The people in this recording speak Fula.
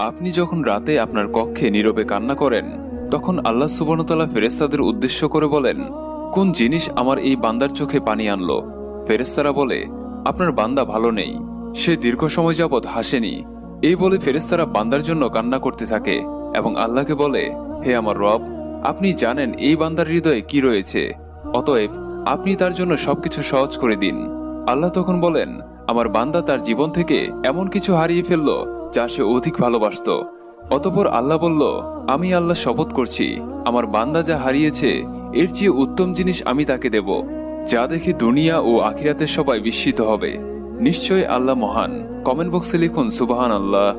আপনি যখন রাতে আপনার কক্ষে নীরবে কান্না করেন, তখন আল্লাহ সুবহানাহু ওয়া তাআলা ফেরেশতাদের উদ্দেশ্য করে বলেন, কোন জিনিস আমার এই বান্দার চোখে পানি আনলো? ফেরেশতারা বলে, আপনার বান্দা ভালো নেই, সে দীর্ঘ সময় যাবৎ হাসেনি। এই বলে ফেরেশতারা বান্দার জন্য কান্না করতে থাকে এবং আল্লাহকে বলে, হে আমার রব, আপনি জানেন এই বান্দার হৃদয়ে কি রয়েছে, অতএব আপনি তার জন্য সবকিছু সহজ করে দিন। আল্লাহ তখন বলেন, আমার বান্দা তার জীবন থেকে এমন কিছু হারিয়ে ফেলল যা সে অধিক ভালোবাসত। অতঃপর আল্লাহ বলল, আমি আল্লাহ শপথ করছি, আমার বান্দা যা হারিয়েছে এর চেয়ে উত্তম জিনিস আমি তাকে দেব, যা দেখে দুনিয়া ও আখিরাতের সবাই বিস্মিত হবে। নিশ্চয় আল্লাহ মহান। কমেন্ট বক্সে লিখুন সুবহানাল্লাহ।